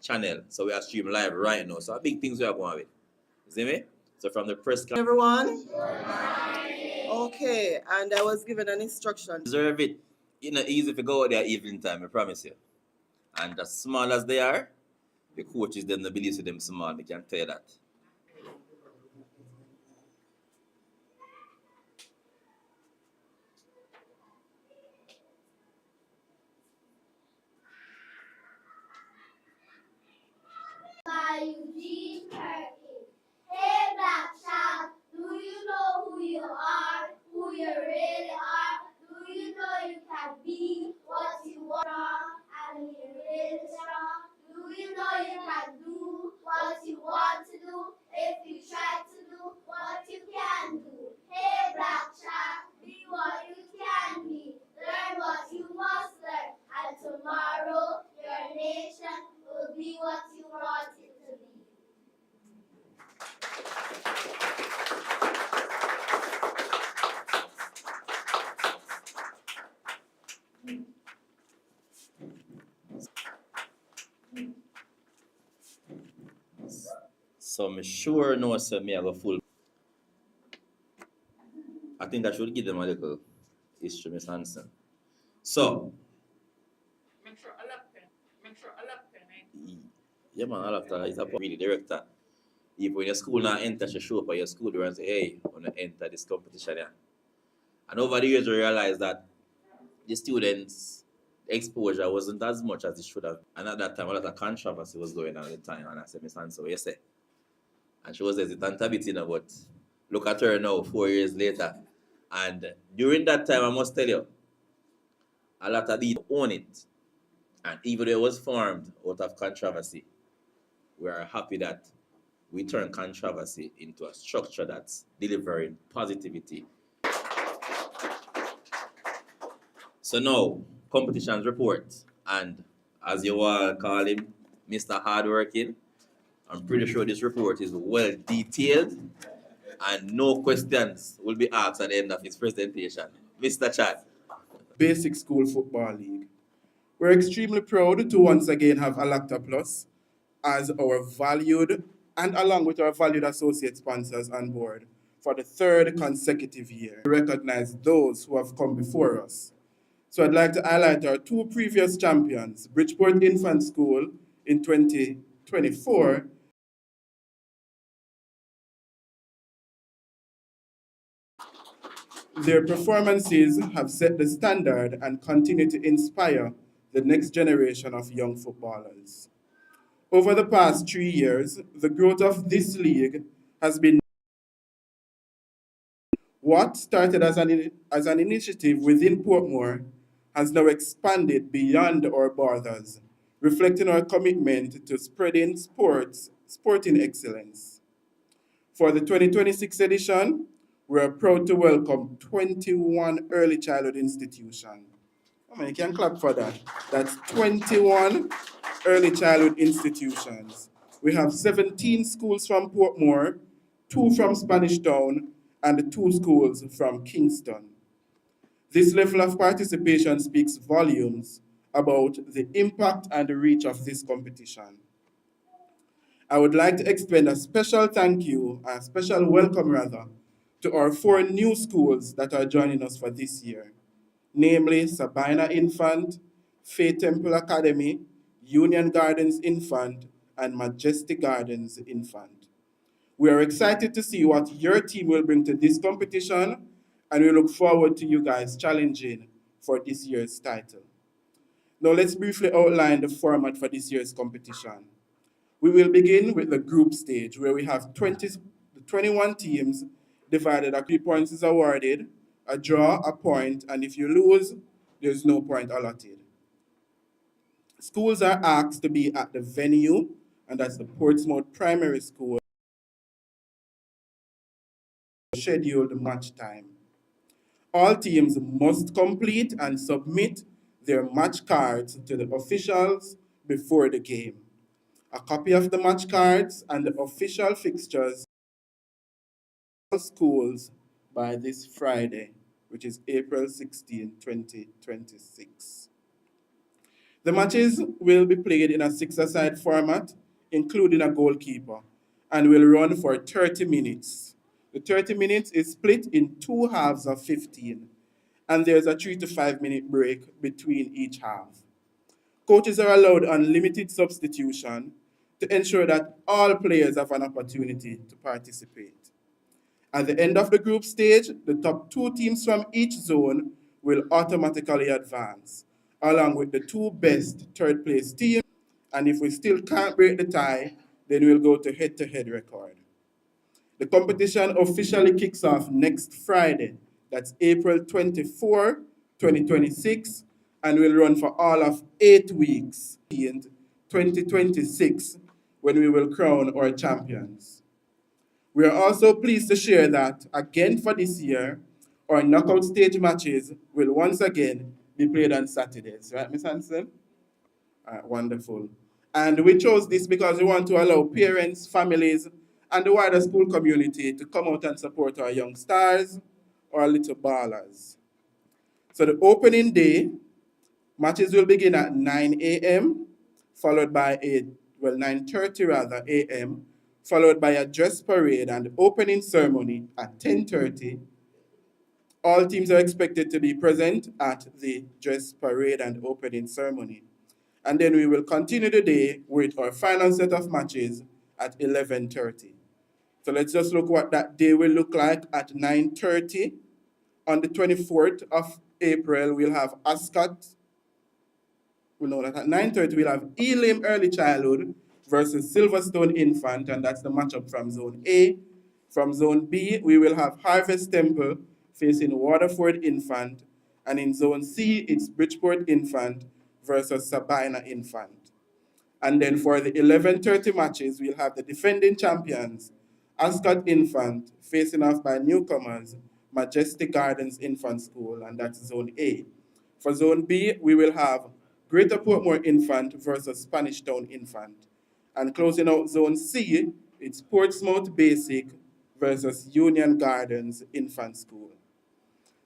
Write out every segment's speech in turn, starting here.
channel. So we are streaming live right now. So big things we are going with. You see me? So from the press everyone. Okay, and I was given an instruction. Deserve it. You know, easy to go out there evening time, I promise you. And as small as they are, the coaches them the believe them small, they can tell you that. By Eugene Perkins. Hey, Black Child, do you know who you are, who you really are? Do you know you can be what you want and you're really strong? Do you know you can do what you want to do if you try to do what you can do? Hey, Black Child, be what you can be. Learn what you must learn, and tomorrow your nation will be what you want it to be. So I'm sure no sir me have a full. I think I should give them a little history, Miss Hanson. So yeah man, Alacta is a really director. If when your school now enter, she show up at your school door and say, hey, I want to enter this competition here. And over the years we realized that the students' exposure wasn't as much as it should have. And at that time, a lot of controversy was going on at the time. And I said, Miss Hanson, what you say? And she was hesitant a bit, you know, but look at her now, 4 years later. And during that time, I must tell you, a lot of these own it. And even though it was formed out of controversy, we are happy that we turn controversy into a structure that's delivering positivity. So now, competitions report. And as you all call him, Mr. Hardworking, I'm pretty sure this report is well detailed and no questions will be asked at the end of his presentation. Mr. Chad. Basic School Football League. We're extremely proud to once again have Alacta Plus as our valued and along with our valued associate sponsors on board for the third consecutive year. We recognize those who have come before us. So I'd like to highlight our two previous champions, Bridgeport Infant School in 2024. Their performances have set the standard and continue to inspire the next generation of young footballers. Over the past 3 years, the growth of this league has been what started as an initiative within Portmore has now expanded beyond our borders, reflecting our commitment to spreading sporting excellence. For the 2026 edition, we are proud to welcome 21 early childhood institutions. I mean, you can clap for that. That's 21 early childhood institutions. We have 17 schools from Portmore, 2 from Spanish Town, and 2 schools from Kingston. This level of participation speaks volumes about the impact and the reach of this competition. I would like to extend a special thank you, a special welcome rather, to our 4 new schools that are joining us for this year, namely Sabina Infant, Faith Temple Academy, Union Gardens Infant, and Majestic Gardens Infant. We are excited to see what your team will bring to this competition, and we look forward to you guys challenging for this year's title. Now let's briefly outline the format for this year's competition. We will begin with the group stage where we have 21 teams divided. 3 points is awarded, a draw, a point, and if you lose, there's no point allotted. Schools are asked to be at the venue, and that's the Portsmouth Primary School, scheduled match time. All teams must complete and submit their match cards to the officials before the game. A copy of the match cards and the official fixtures schools by this Friday, which is April 16, 2026. The matches will be played in a six-a-side format, including a goalkeeper, and will run for 30 minutes. The 30 minutes is split in two halves of 15, and there's a 3 to 5 minute break between each half. Coaches are allowed unlimited substitution to ensure that all players have an opportunity to participate. At the end of the group stage, the top two teams from each zone will automatically advance, along with the two best third place teams. And if we still can't break the tie, then we'll go to head record. The competition officially kicks off next Friday, that's April 24, 2026, and will run for all of 8 weeks, 2026, when we will crown our champions. We are also pleased to share that, again for this year, our knockout stage matches will once again be played on Saturdays. Right, Ms. Hansen? Wonderful. And we chose this because we want to allow parents, families, and the wider school community to come out and support our young stars, our little ballers. So the opening day, matches will begin at 9 a.m., followed by 9:30 rather a.m., followed by a dress parade and opening ceremony at 10:30. All teams are expected to be present at the dress parade and opening ceremony. And then we will continue the day with our final set of matches at 11:30. So let's just look what that day will look like at 9:30. On the 24th of April, we'll have Ascot. We know that at 9:30 we'll have Elim Early Childhood versus Silverstone Infant, and that's the matchup from Zone A. From Zone B, we will have Harvest Temple facing Waterford Infant, and in Zone C, it's Bridgeport Infant versus Sabina Infant. And then for the 11:30 matches, we'll have the defending champions, Ascot Infant, facing off by newcomers, Majestic Gardens Infant School, and that's Zone A. For Zone B, we will have Greater Portmore Infant versus Spanish Town Infant. And closing out Zone C, it's Portsmouth Basic versus Union Gardens Infant School.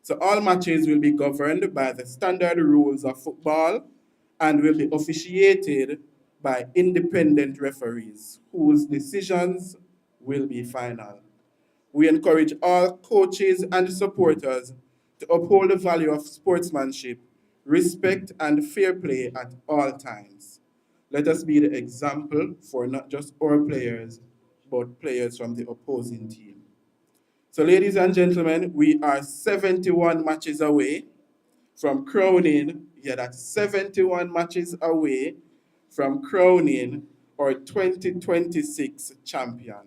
So all matches will be governed by the standard rules of football and will be officiated by independent referees whose decisions will be final. We encourage all coaches and supporters to uphold the value of sportsmanship, respect, and fair play at all times. Let us be the example for not just our players, but players from the opposing team. So, ladies and gentlemen, we are 71 matches away from crowning, that's 71 matches away from crowning our 2026 champion.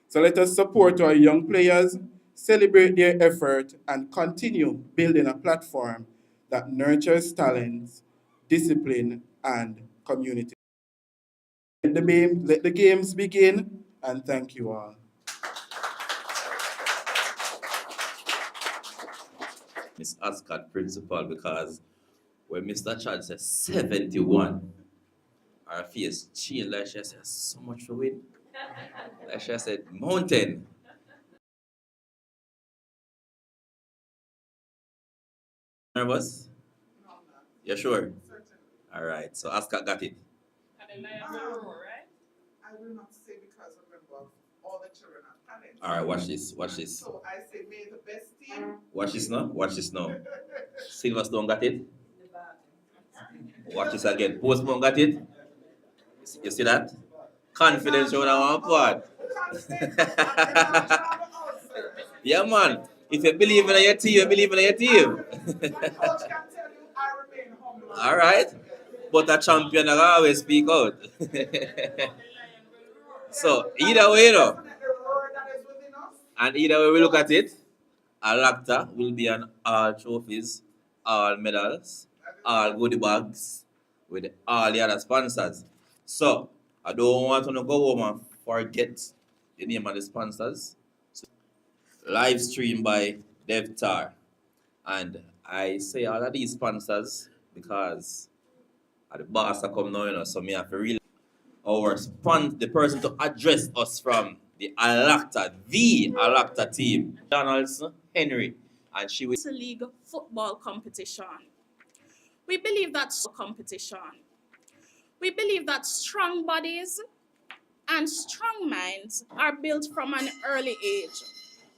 So let us support our young players, celebrate their effort, and continue building a platform that nurtures talents, discipline, and community. Let the games begin, and thank you all. Miss Ascot principal, because when Mr. Chad says 71, our face changed, like she said, so much for win. Like she said, mountain. Nervous? You sure? All right, so Ascot got it. I will not say because remember all the children are talented. All right, watch this, watch this. So I say may the best team. Watch this now, watch this now. Silverstone got it. Watch this again. Portsmouth got it. You see that? Confidence on our part. Yeah, man. If you believe in your team, you believe in your team. Coach can tell you I remain humble. All right. But a champion will always speak out. So, either way, you know, and either way we look at it, Alacta will be on all trophies, all medals, all goodie bags, with all the other sponsors. So, I don't want to go home and forget the name of the sponsors. So, live stream by DevTar. And I say all of these sponsors because the boss are come now, you know, so me have to really the person to address us from the Alacta team, Donaldson Henry, and she will League football competition. We believe that competition We believe that strong bodies and strong minds are built from an early age.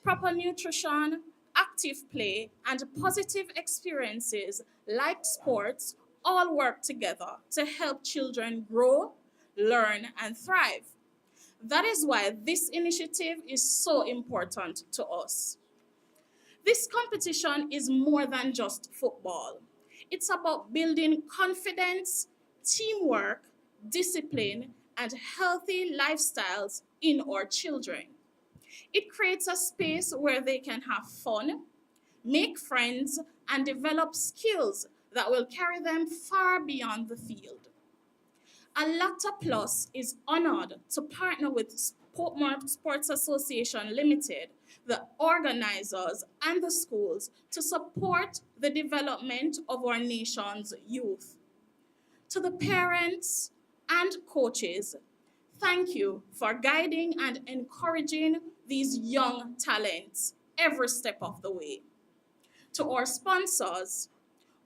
Proper nutrition, active play, and positive experiences like sports all work together to help children grow, learn, and thrive. That is why this initiative is so important to us. This competition is more than just football. It's about building confidence, teamwork, discipline, and healthy lifestyles in our children. It creates a space where they can have fun, make friends, and develop skills that will carry them far beyond the field. Alacta Plus is honored to partner with Portmore Sports Association Limited, the organizers, and the schools to support the development of our nation's youth. To the parents and coaches, thank you for guiding and encouraging these young talents every step of the way. To our sponsors,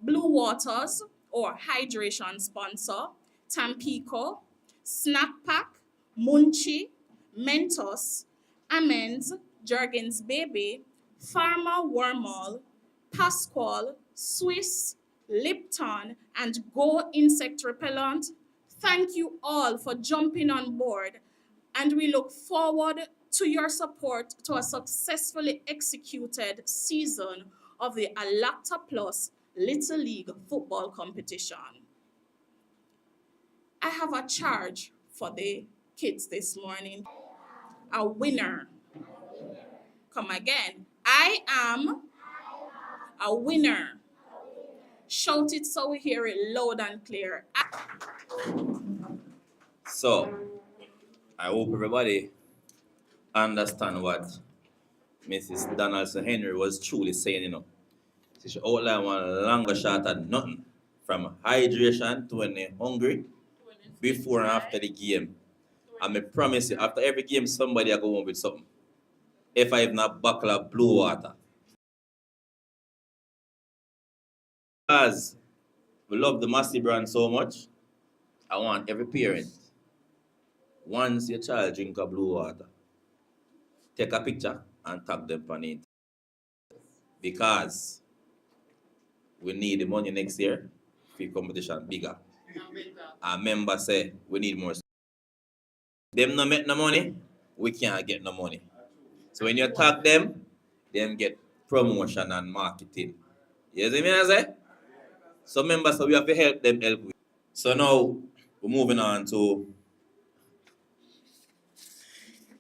Blue Waters, or hydration sponsor, Tampico, Snack Pack, Munchie, Mentos, Amends, Jergens Baby, Pharma Wormall, Pasquale, Swiss, Lipton, and Go Insect Repellent, thank you all for jumping on board, and we look forward to your support to a successfully executed season of the Alacta Plus Little League football competition. I have a charge for the kids this morning. A winner. Come again. I am a winner. Shout it so we hear it loud and clear. So, I hope everybody understand what Mrs. Donaldson Henry was truly saying, She outlined one longer shot at nothing. From hydration to when they're hungry, before and after the game. And I promise you, after every game, somebody will go home with something. If I have not buckle of blue water. Because we love the Massey brand so much, I want every parent, once your child drink a blue water, take a picture and tag them on it. Because we need the money next year for the competition bigger. And members say we need more. Them no make no money, we can't get no money. So when you tag them get promotion and marketing. You see me I say? So members, so we have to help them help. So now we're moving on to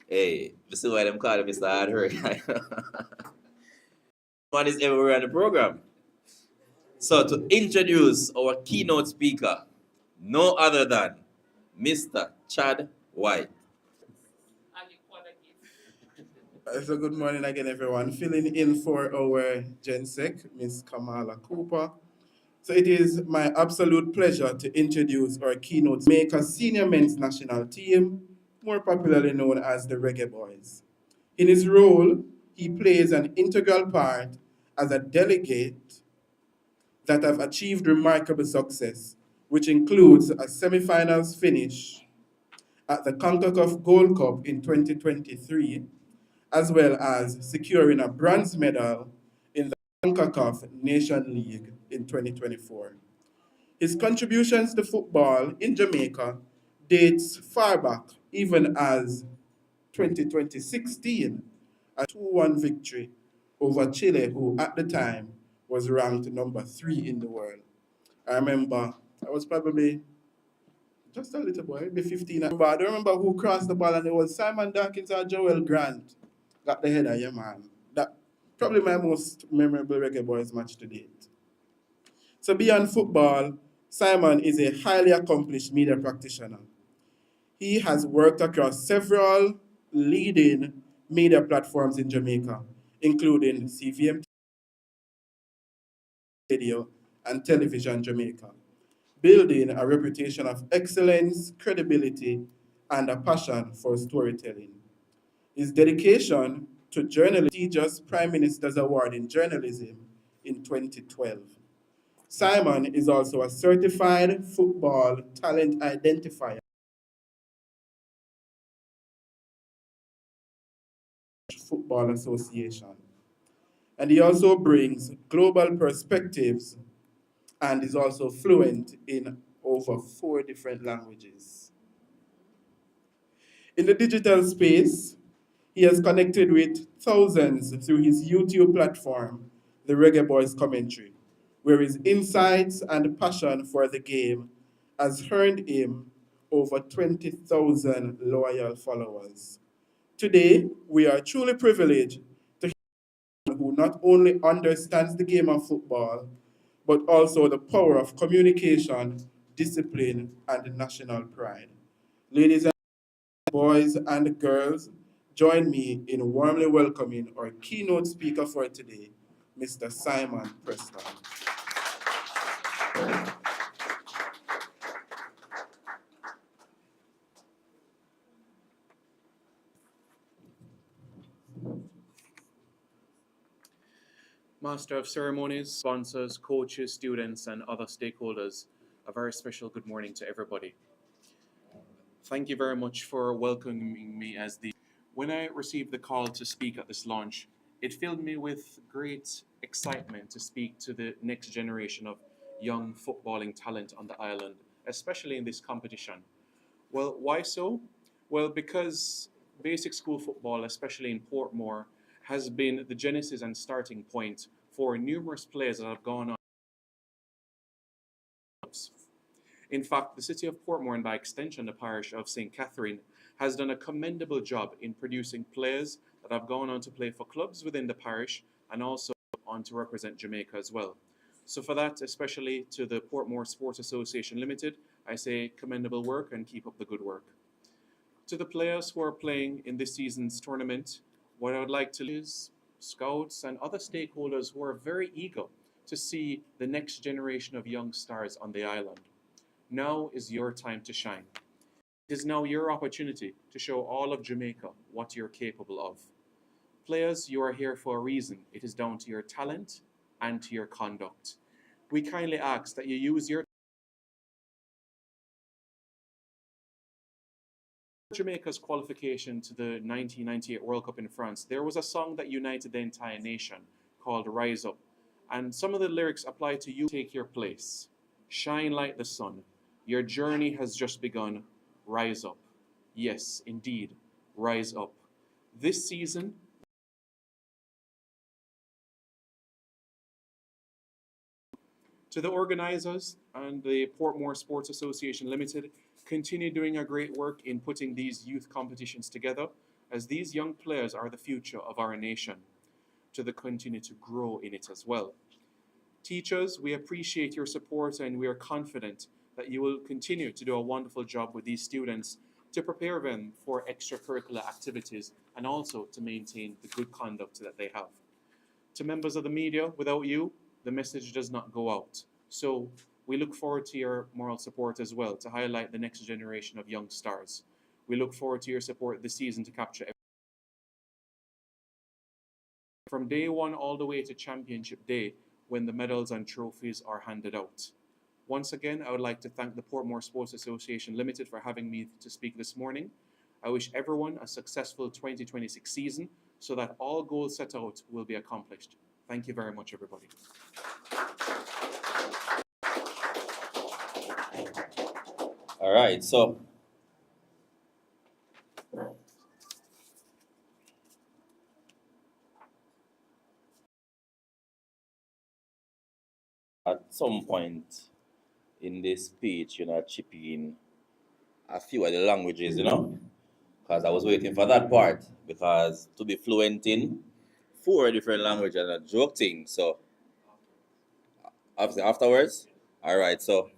this is why them call him Mr. Hard Work. One is everywhere on the program. So to introduce our keynote speaker, no other than Mr. Chad White. So good morning again, everyone. Filling in for our Gen Sec, Miss Kamala Cooper. So it is my absolute pleasure to introduce our keynote maker, senior men's national team, more popularly known as the Reggae Boys. In his role, he plays an integral part as a delegate that have achieved remarkable success, which includes a semi-finals finish at the CONCACAF Gold Cup in 2023, as well as securing a bronze medal in the CONCACAF Nation League in 2024. His contributions to football in Jamaica dates far back, even as 2016, a 2-1 victory over Chile, who at the time was ranked number 3 in the world. I remember I was probably just a little boy, maybe 15. I don't remember who crossed the ball, and it was Simon Dawkins or Joel Grant got the header, yeah, man. That probably my most memorable Reggae Boys match to date. So beyond football, Simon is a highly accomplished media practitioner. He has worked across several leading media platforms in Jamaica, including CVM Radio and Television Jamaica, building a reputation of excellence, credibility, and a passion for storytelling. His dedication to journalism, prestigious Prime Minister's Award in Journalism in 2012. Simon is also a certified football talent identifier, Football Association. And he also brings global perspectives and is also fluent in over 4 different languages. In the digital space, he has connected with thousands through his YouTube platform, The Reggae Boys Commentary, where his insights and passion for the game has earned him over 20,000 loyal followers. Today, we are truly privileged to hear someone who not only understands the game of football, but also the power of communication, discipline, and national pride. Ladies and boys and girls, join me in warmly welcoming our keynote speaker for today, Mr. Simon Preston. Master of Ceremonies, sponsors, coaches, students, and other stakeholders, a very special good morning to everybody. Thank you very much for welcoming me as the. When I received the call to speak at this launch, it filled me with great excitement to speak to the next generation of young footballing talent on the island, especially in this competition. Well, why so? Well, because basic school football, especially in Portmore, has been the genesis and starting point for numerous players that have gone on. In fact, the city of Portmore, and by extension the parish of St. Catherine, has done a commendable job in producing players that have gone on to play for clubs within the parish and also on to represent Jamaica as well. So for that, especially to the Portmore Sports Association Limited, I say commendable work and keep up the good work. To the players who are playing in this season's tournament, what I would like to is scouts and other stakeholders who are very eager to see the next generation of young stars on the island. Now is your time to shine. It is now your opportunity to show all of Jamaica what you're capable of. Players, you are here for a reason. It is down to your talent and to your conduct. We kindly ask that you use your Jamaica's qualification to the 1998 World Cup in France. There was a song that united the entire nation called Rise Up. And some of the lyrics apply to you. Take your place. Shine like the sun. Your journey has just begun. Rise up. Yes, indeed, rise up. This season, to the organizers and the Portmore Sports Association Limited, continue doing a great work in putting these youth competitions together, as these young players are the future of our nation, to the continue to grow in it as well. Teachers, we appreciate your support and we are confident that you will continue to do a wonderful job with these students to prepare them for extracurricular activities and also to maintain the good conduct that they have. To members of the media, without you, the message does not go out. So we look forward to your moral support as well to highlight the next generation of young stars. We look forward to your support this season to capture from day one all the way to championship day when the medals and trophies are handed out. Once again, I would like to thank the Portmore Sports Association Limited for having me to speak this morning. I wish everyone a successful 2026 season so that all goals set out will be accomplished. Thank you very much, everybody. All right, so at some point in this speech, chip in a few of the languages, because I was waiting for that part. Because to be fluent in 4 different languages and a joke thing. So afterwards, all right. So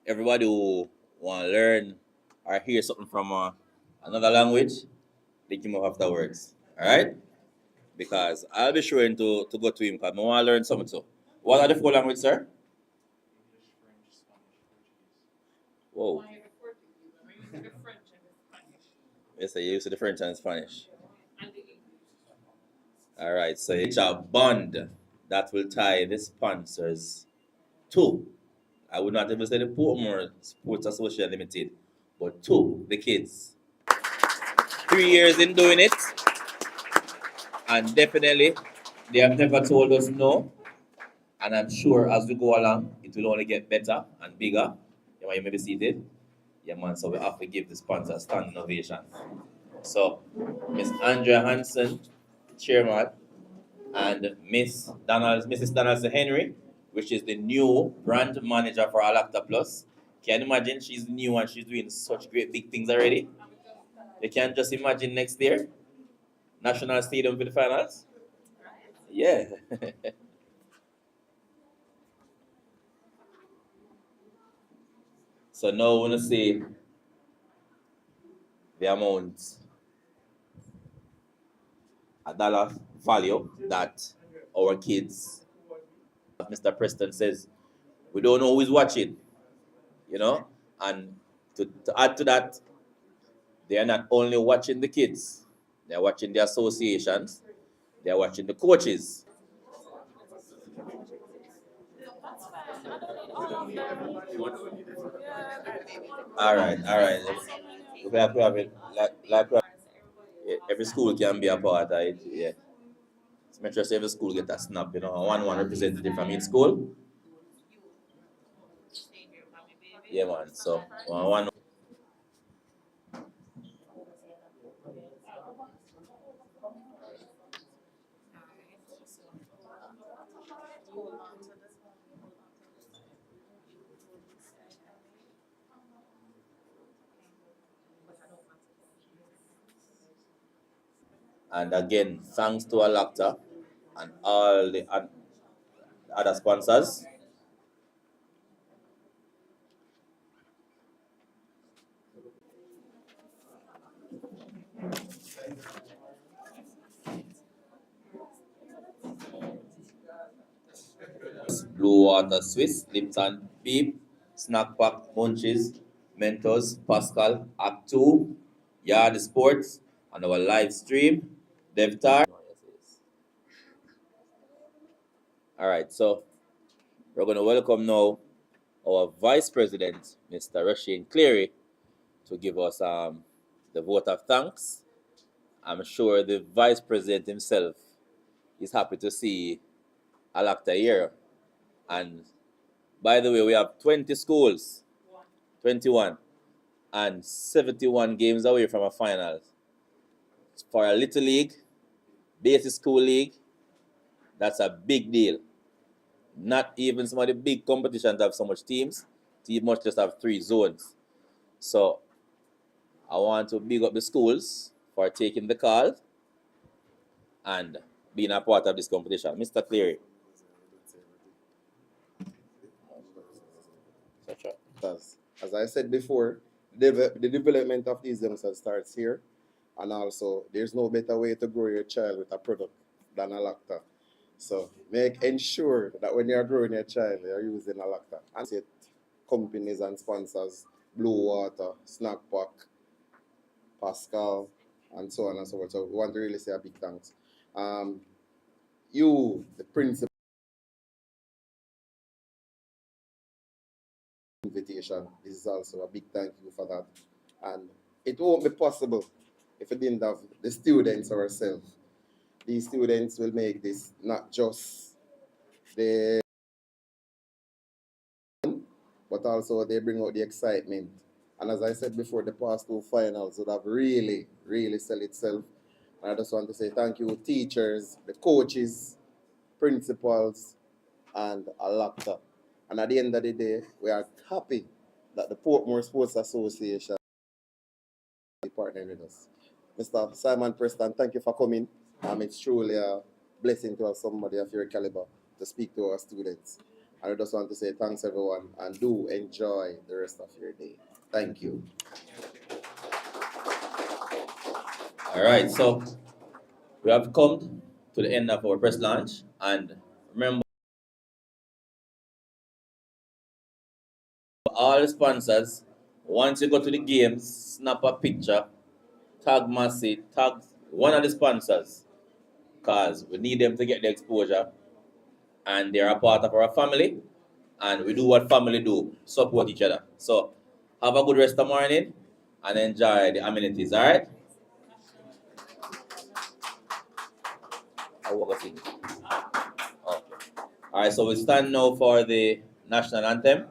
everybody who want to learn or hear something from another language, they him up afterwards. All right, because I'll be sure to go to him because I want to learn something too. What are the 4 languages, sir? English, French, Spanish, Portuguese. Whoa. The French and the Spanish. Yes, I use the French and Spanish. And the English. All right, so it's a bond that will tie the sponsors two. I would not even say the Portmore Sports Association Limited, but two, the kids. 3 years in doing it, and definitely they have never told us no. And I'm sure as we go along, it will only get better and bigger. Yeah, man, you may be seated. Yeah, man, so we have to give the sponsor a standing ovation. So, Miss Andrea Hansen, chairman, and Mrs. Donaldson Henry, which is the new brand manager for Alacta Plus. Can you imagine she's new and she's doing such great big things already? You can just imagine next year, National Stadium for the finals. Yeah. So now I want to see the amount, a dollar value that our kids, Mr. Preston says, we don't know who's watching, you know? And to add to that, they are not only watching the kids, they're watching the associations, they're watching the coaches. All right. We have it every school can be a part of it. Yeah. So make sure every school get a snap, you know, one representative from each school. Yeah, man. So one. And again, thanks to Alacta and all the other sponsors. Blue Water Swiss, Lipton Beep, Snack Pack, Munchies, Mentos, Pascal, Act 2, Yard Sports, and our live stream, Devtar. All right, so we're going to welcome now our Vice President, Mr. Rasheen Cleary, to give us the vote of thanks. I'm sure the Vice President himself is happy to see Alacta here. And by the way, we have 20 schools, 21, and 71 games away from a final. For a little league, basic school league, that's a big deal. Not even some of the big competitions have so much teams. Teams must just have 3 zones. So I want to big up the schools for taking the call and being a part of this competition. Mr. Cleary. Because, as I said before, the development of these youngsters starts here, and also there's no better way to grow your child with a product than a lacta. So ensure that when you're growing your child, you're using a lacta. And it companies and sponsors, Blue Water, Snack Pack, Pascal, and so on and so forth. So we want to really say a big thanks. You, the principal, invitation. This is also a big thank you for that. And it won't be possible if we didn't have the students ourselves. These students will make this not just the, but also they bring out the excitement. And as I said before, the past 2 finals would have really, really sell itself. And I just want to say thank you, teachers, the coaches, principals, and Alacta. And at the end of the day, we are happy that the Portmore Sports Association is partnering with us. Mr. Simon Preston, thank you for coming. It's truly a blessing to have somebody of your caliber to speak to our students. And I just want to say thanks, everyone, and do enjoy the rest of your day. Thank you. All right, so we have come to the end of our press launch. And remember, all the sponsors, once you go to the games, snap a picture, tag Massey, tag one of the sponsors, because we need them to get the exposure, and they're a part of our family. and we do what family do, support each other. So have a good rest of the morning and enjoy the amenities, all right? Okay. All right, so we stand now for the national anthem.